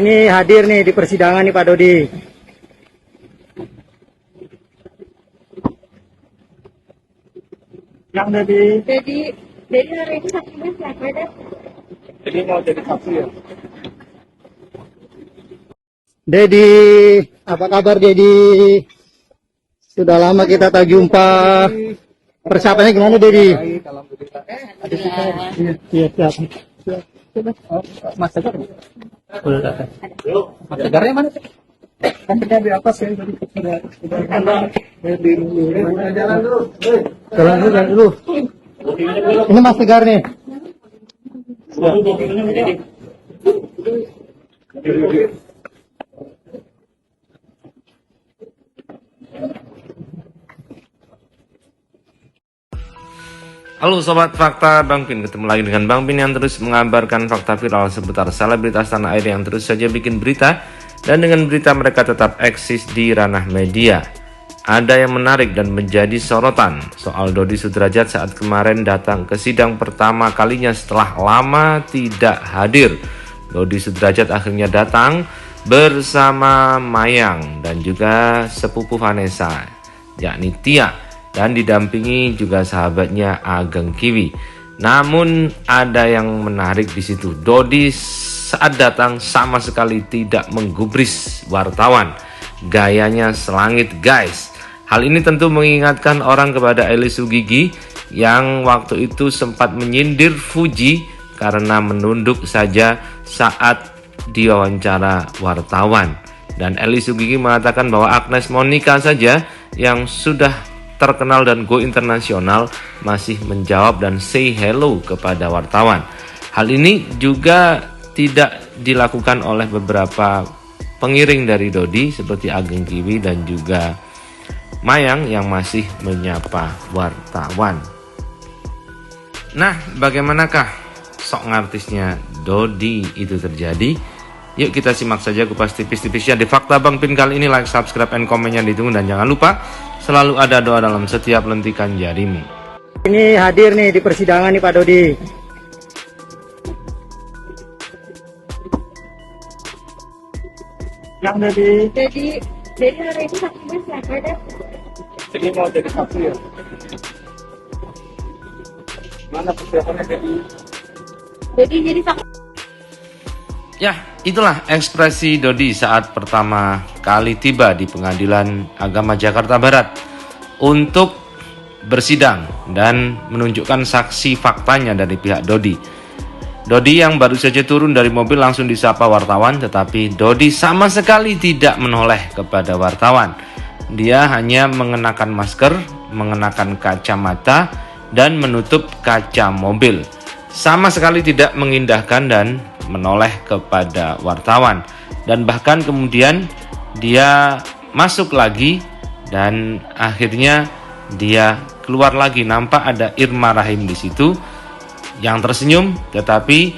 Ini hadir nih di persidangan nih Pak Dodi. Yang Jadi hari ini saksinya siapa deh? jadi mau jadi saksi ya. Dedi, apa kabar Dedi? Sudah lama kita tak jumpa. Persiapannya gimana Dedi? Baik, alhamdulillah. Iya, siap. Mas Tegar, Udah datang. Mas Tegarnya mana? Kampungnya di atas ya tadi sudah di Jalan dulu. jalan dulu. Ini Mas Tegar nih. Halo Sobat Fakta Bang Pin, ketemu lagi dengan Bang Pin yang terus mengabarkan fakta viral seputar selebritas tanah air yang terus saja bikin berita. Dan dengan berita mereka tetap eksis di ranah media. Ada yang menarik dan menjadi sorotan soal Dodi Sudrajat saat kemarin datang ke sidang pertama kalinya setelah lama tidak hadir. Dodi Sudrajat akhirnya datang bersama Mayang dan juga sepupu Vanessa, yakni Tia, dan didampingi juga sahabatnya Ageng Kiwi. Namun ada yang menarik di situ. Dodi saat datang sama sekali tidak menggubris wartawan. Gayanya selangit guys. Hal ini tentu mengingatkan orang kepada Eli Sugigi yang waktu itu sempat menyindir Fuji karena menunduk saja saat diwawancara wartawan. Dan Eli Sugigi mengatakan bahwa Agnes Monica saja yang sudah terkenal dan go internasional masih menjawab dan say hello kepada wartawan. Hal ini juga tidak dilakukan oleh beberapa pengiring dari Dodi seperti Ageng Kiwi dan juga Mayang yang masih menyapa wartawan. Nah, bagaimanakah sok ngartisnya Dodi itu terjadi? Yuk kita simak saja kupas tipis-tipisnya di Fakta Bang Pin kali ini. Like, subscribe, and komennya ditunggu. Dan jangan lupa selalu ada doa dalam setiap lentikan jarimu. Ini hadir nih di persidangan nih Pak Dodi. Yang Jadi hari ini saksinya siapa deh? jadi mau jadi saksi ya. Mana persiapannya Jadi saksi. Ya, itulah ekspresi Dodi saat pertama kali tiba di Pengadilan Agama Jakarta Barat untuk bersidang dan menunjukkan saksi faktanya dari pihak Dodi. Dodi yang baru saja turun dari mobil langsung disapa wartawan, tetapi Dodi sama sekali tidak menoleh kepada wartawan. Dia hanya mengenakan masker, mengenakan kacamata, dan menutup kaca mobil. Sama sekali tidak mengindahkan dan menoleh kepada wartawan. Dan bahkan kemudian dia masuk lagi dan akhirnya dia keluar lagi. Nampak ada Irma Rahim di situ yang tersenyum, tetapi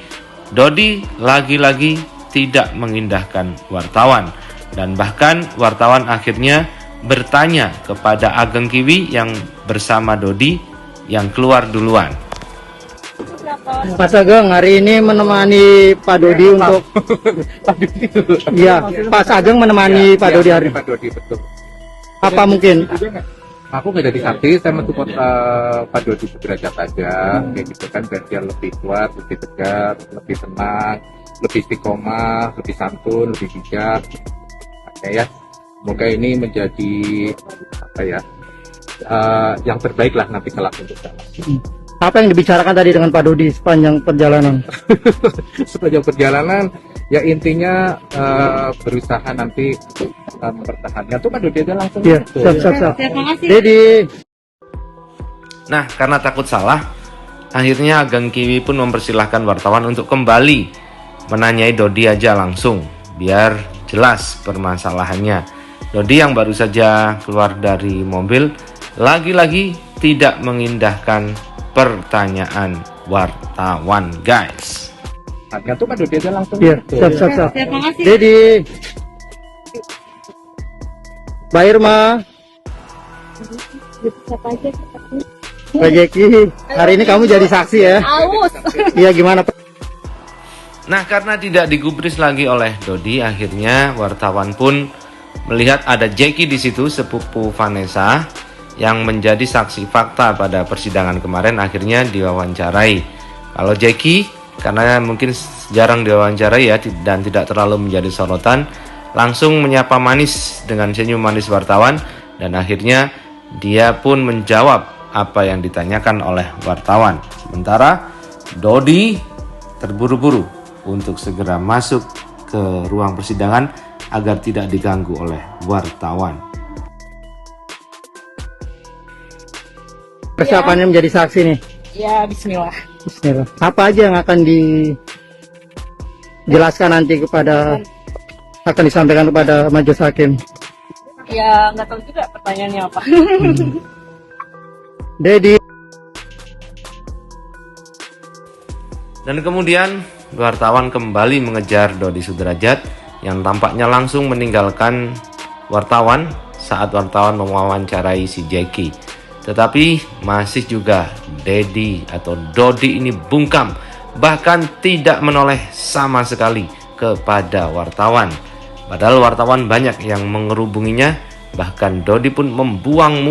Dodi lagi-lagi tidak mengindahkan wartawan. Dan bahkan wartawan akhirnya bertanya kepada Ageng Kiwi yang bersama Dodi yang keluar duluan. Mas Ageng hari ini menemani Pak Dodi untuk Pak Dodi. iya, Pak Ageng menemani Pak Dodi hari ini. Pak Dodi, betul. Apa mungkin? Aku nggak jadi saksi, saya mensupport Pak Dodi Sudrajat aja, kayak gitu kan, biar dia lebih kuat, lebih tegar, lebih tenang, lebih istiqomah, lebih santun, lebih bijak. Oke ya, semoga ini menjadi apa ya, yang terbaik lah nanti kelak untuk saya. Apa yang dibicarakan tadi dengan Pak Dodi sepanjang perjalanan? Sepanjang perjalanan, ya intinya berusaha nanti mempertahankan. Tuh Pak Dodi aja langsung. Iya, siap. Terima kasih. Dedi. Nah, karena takut salah, akhirnya Ageng Kiwi pun mempersilahkan wartawan untuk kembali menanyai Dodi aja langsung, biar jelas permasalahannya. Dodi yang baru saja keluar dari mobil, lagi-lagi tidak mengindahkan pertanyaan wartawan, guys. Ya tuh Pak Dodi aja langsung. Iya, Tuh. siap. Terima kasih. Dedi. Mbak Irma. Siapa aja saksi? Pak Jeki, hari ini kamu jadi saksi ya? Aus. Iya, gimana Pak? Nah, karena tidak digubris lagi oleh Dodi, akhirnya wartawan pun melihat ada Jackie di situ, sepupu Vanessa, yang menjadi saksi fakta pada persidangan kemarin, akhirnya diwawancarai. Kalau Jackie, karena mungkin jarang diwawancarai ya, dan tidak terlalu menjadi sorotan, langsung menyapa manis dengan senyum manis wartawan, dan akhirnya dia pun menjawab apa yang ditanyakan oleh wartawan. Sementara Dodi terburu-buru untuk segera masuk ke ruang persidangan agar tidak diganggu oleh wartawan. Persiapannya menjadi saksi nih. Ya, bismillah. Bismillah. Apa aja yang akan dijelaskan nanti akan disampaikan kepada majelis hakim? Ya, nggak tahu juga pertanyaannya apa. Dedi. Dan kemudian wartawan kembali mengejar Dodi Sudrajat yang tampaknya langsung meninggalkan wartawan saat wartawan mewawancarai si Jackie. Tetapi masih juga Dedi atau Dodi ini bungkam, bahkan tidak menoleh sama sekali kepada wartawan. Padahal wartawan banyak yang mengerubunginya, bahkan Dodi pun membuang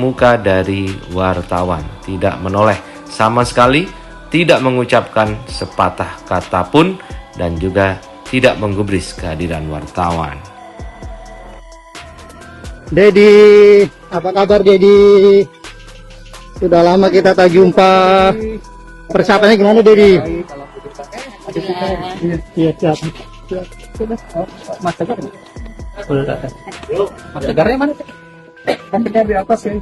muka dari wartawan, tidak menoleh sama sekali, tidak mengucapkan sepatah kata pun, dan juga tidak menggubris kehadiran wartawan. Dedi, apa kabar Dedi? Sudah lama kita tak jumpa. Persiapannya gimana Dedi? Iya, siap. Mas Tegar. Mas Tegarnya mana? Kan di atas ya.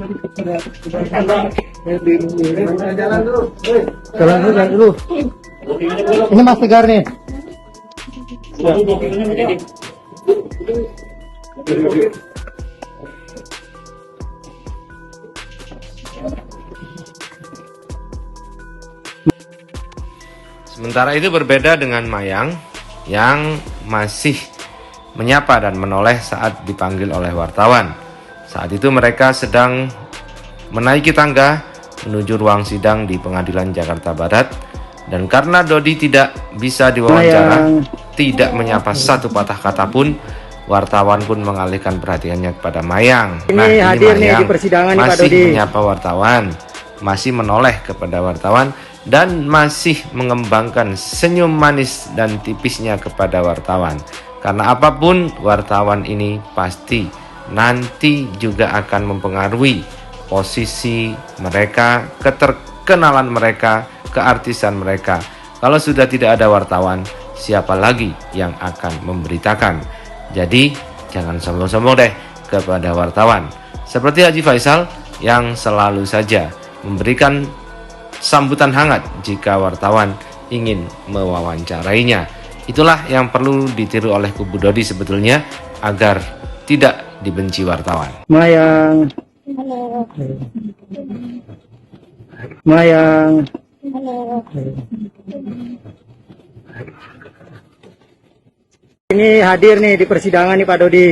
Jalan dulu. Ini Mas Tegar nih. Sementara itu berbeda dengan Mayang yang masih menyapa dan menoleh saat dipanggil oleh wartawan. Saat itu mereka sedang menaiki tangga menuju ruang sidang di Pengadilan Jakarta Barat, dan karena Dodi tidak bisa diwawancara, tidak menyapa satu patah kata pun, wartawan pun mengalihkan perhatiannya kepada Mayang. Ini hadir nih di persidangan nih Pak masih Dodi. menyapa wartawan, masih menoleh kepada wartawan, dan masih mengembangkan senyum manis dan tipisnya kepada wartawan. Karena apapun, wartawan ini pasti nanti juga akan mempengaruhi posisi mereka, keterkenalan mereka, keartisan mereka. Kalau sudah tidak ada wartawan, siapa lagi yang akan memberitakan? Jadi jangan sombong-sombong deh kepada wartawan. Seperti Haji Faisal yang selalu saja memberikan sambutan hangat jika wartawan ingin mewawancarainya. Itulah yang perlu ditiru oleh kubu Dodi sebetulnya agar tidak dibenci wartawan. Mayang. Halo. Mayang. Halo. Ini hadir nih di persidangan nih Pak Dodi.